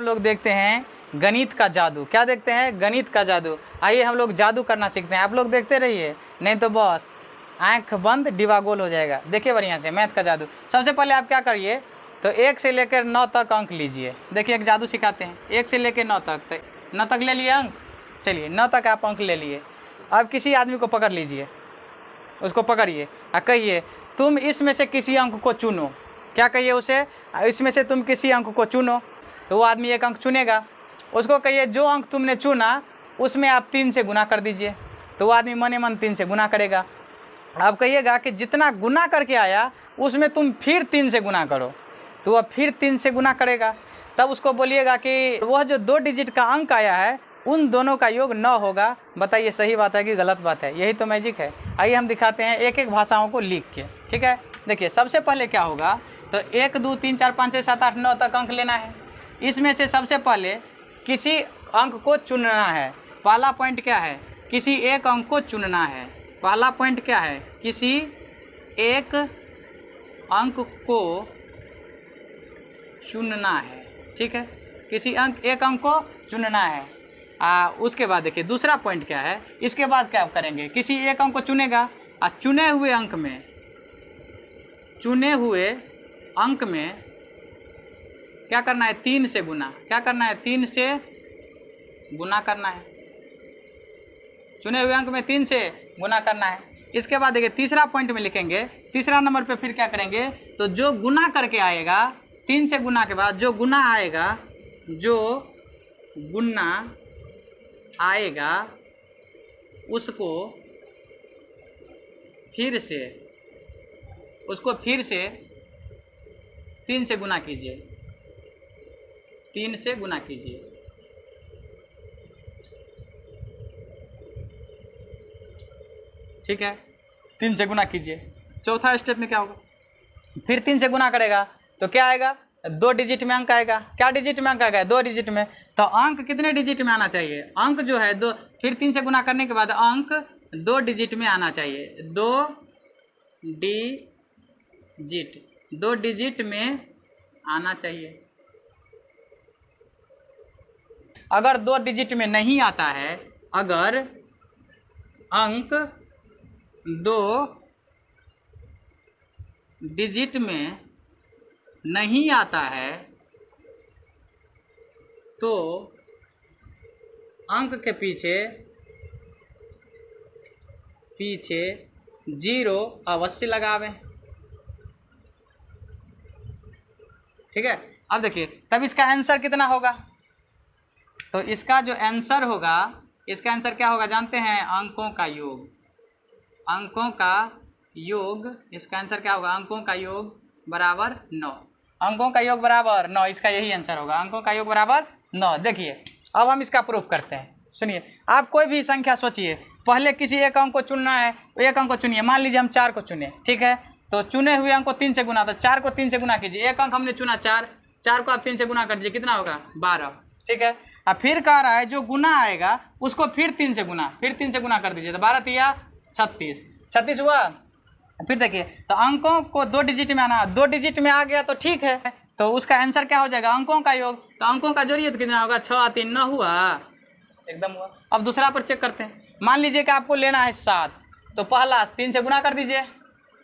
हम लोग देखते हैं गणित का जादू। क्या देखते हैं? गणित का जादू। आइए हम लोग जादू करना सीखते हैं। आप लोग देखते रहिए, नहीं तो बस आंख बंद डिबा गोल हो जाएगा। देखिए बढ़िया से मैथ का जादू। सबसे पहले आप क्या करिए, तो 1 से लेकर 9 तक अंक लीजिए। देखिए एक जादू सिखाते हैं, 1 से लेकर 9 तक। तो 9 तक ले लिए अंक, चलिए 9 तक आप अंक ले लिए। अब किसी आदमी को पकड़ लीजिए, उसको पकड़िए और कहिए तुम इसमें से किसी अंक को चुनो। क्या कहिए उसे? इसमें से तुम किसी अंक को चुनो। तो वो आदमी एक अंक चुनेगा। उसको कहिए जो अंक तुमने चुना उसमें आप 3 से गुना कर दीजिए। तो वो आदमी मने मन 3 से गुना करेगा। आप कहिएगा कि जितना गुना करके आया उसमें तुम फिर 3 से गुना करो। तो वह फिर 3 से गुना करेगा। तब उसको बोलिएगा कि वह जो 2 डिजिट का अंक आया है उन दोनों का योग 9 होगा। बताइए सही बात है कि गलत बात है? यही तो मैजिक है। आइए हम दिखाते हैं एक एक भाषाओं को लिख के। ठीक है, देखिए सबसे पहले क्या होगा, तो 1 2 3 4 5 6 7 8 9 तक अंक लेना है। इसमें से सबसे पहले किसी अंक को चुनना है। पहला पॉइंट क्या है? किसी एक अंक को चुनना है। पहला पॉइंट क्या है? किसी एक अंक को चुनना है। ठीक है, किसी एक अंक को चुनना है। उसके बाद देखिए दूसरा पॉइंट क्या है। इसके बाद क्या करेंगे, किसी एक अंक को चुनेगा और चुने हुए अंक में क्या करना है? 3 से गुना। क्या करना है? 3 से गुना करना है। चुने हुए अंक में 3 से गुना करना है। इसके बाद देखिए तीसरा पॉइंट में लिखेंगे, तीसरा नंबर पे फिर क्या करेंगे, तो जो गुना करके आएगा 3 से गुना के बाद जो गुना आएगा उसको फिर से 3 से गुना कीजिए। 3 से गुना कीजिए। ठीक है, 3 से गुना कीजिए। चौथा स्टेप में क्या होगा, फिर 3 से गुना करेगा तो क्या आएगा? 2 डिजिट में अंक आएगा। क्या डिजिट में अंक आएगा? 2 डिजिट में। तो अंक कितने डिजिट में आना चाहिए? अंक जो है 2, फिर 3 से गुना करने के बाद अंक 2 डिजिट में आना चाहिए। 2 डिजिट में आना चाहिए। अगर 2 डिजिट में नहीं आता है, अगर अंक 2 डिजिट में नहीं आता है तो अंक के पीछे 0 अवश्य लगावें। ठीक है, अब देखिए तब इसका आंसर कितना होगा, तो इसका जो आंसर होगा, इसका आंसर क्या होगा जानते हैं? अंकों का योग। अंकों का योग, इसका आंसर क्या होगा? अंकों का योग बराबर 9। अंकों का योग बराबर 9, इसका यही आंसर होगा। अंकों का योग बराबर 9। देखिए अब हम इसका प्रूफ करते हैं। सुनिए, आप कोई भी संख्या सोचिए, पहले किसी एक अंक को चुनना है। एक अंक को चुनिए, मान लीजिए हम 4 को चुने। ठीक है, तो चुने हुए अंक को 3 से गुना, तो 4 को 3 से गुना कीजिए। एक अंक हमने चुना 4 को आप 3 से गुना कर दीजिए, कितना होगा? 12। ठीक है, अब फिर कह रहा है जो गुना आएगा उसको फिर 3 से गुना, कर दीजिए। तो 12 तिया 36 हुआ। फिर देखिए तो अंकों को 2 डिजिट में आना, 2 डिजिट में आ गया तो ठीक है, तो उसका आंसर क्या हो जाएगा? अंकों का योग। तो अंकों का जोड़िए तो कितना होगा? 6 और 3 9 हुआ, एकदम हुआ। अब दूसरा पर चेक करते हैं। मान लीजिए कि आपको लेना है 7, तो पहला 3 से गुना कर दीजिए,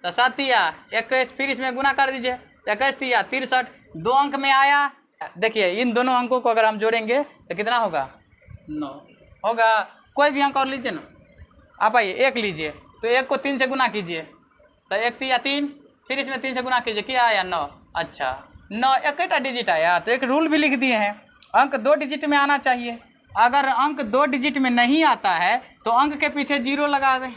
तो 7 तिया 21, फिर इसमें गुना कर दीजिए, तो 21 तिया 63। 2 अंक में आया। देखिए इन दोनों अंकों को अगर हम जोड़ेंगे तो कितना होगा? 9 होगा। कोई भी अंक और लीजिए ना, आप आइए 1 लीजिए, तो 1 को 3 से गुना कीजिए, तो 1 तिया 3, फिर इसमें 3 से गुना कीजिए, क्या आया? 9। अच्छा 9 एक डिजिट आया, तो एक रूल भी लिख दिए हैं, अंक 2 डिजिट में आना चाहिए। अगर अंक 2 डिजिट में नहीं आता है तो अंक के पीछे 0 लगावे।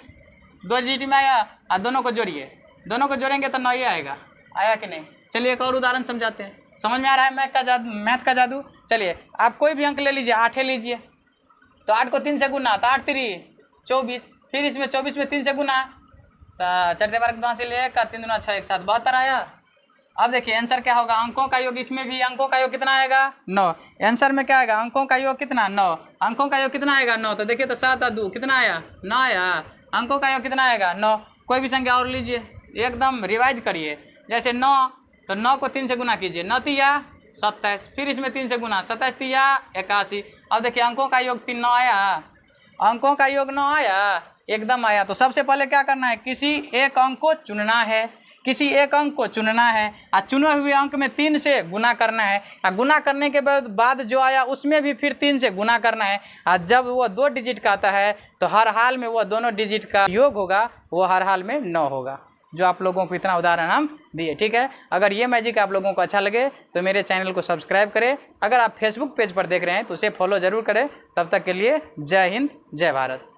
2 डिजिट में आया और दोनों को जोड़िए, दोनों को जोड़ेंगे तो 9 ही आएगा। आया कि नहीं? चलिए एक और उदाहरण समझाते हैं। समझ में आ रहा है मैथ का जादू? चलिए आप कोई भी अंक ले लीजिए, 8 लीजिए, तो 8 को 3 से गुना, तो 8 3 24, फिर इसमें 24 में 3 से गुना, तो चढ़ते बार 2 से ले 3 दूना 6 1 7 72 आया। अब देखिए आंसर क्या होगा? अंकों का योग, इसमें भी अंकों का योग कितना आएगा? 9। आंसर में क्या आएगा? अंकों का योग कितना? 9। अंकों का योग कितना आएगा? 9। तो देखिए तो 7 और 2 कितना आया? 9 आया। अंकों का योग कितना आएगा? 9। कोई भी संख्या और लीजिए, एकदम रिवाइज करिए। जैसे 9, तो 9 को 3 से गुना कीजिए, 9 तिया 27, फिर इसमें 3 से गुना, 27 तिया 81। अब देखिए अंकों का योग 3 9 आया, अंकों का योग 9 आया, एकदम आया। तो सबसे पहले क्या करना है, किसी एक अंक को चुनना है, किसी एक अंक को चुनना है और चुने हुए अंक में 3 से गुना करना है और गुना करने के बाद जो आया उसमें भी फिर 3 से गुना करना है। और जब वो 2 डिजिट का आता है तो हर हाल में वो दोनों डिजिट का योग होगा, वो हर हाल में 9 होगा। जो आप लोगों को इतना उदाहरण हम दिए, ठीक है। अगर ये मैजिक आप लोगों को अच्छा लगे तो मेरे चैनल को सब्सक्राइब करें। अगर आप फेसबुक पेज पर देख रहे हैं तो उसे फॉलो ज़रूर करें। तब तक के लिए जय हिंद, जय भारत।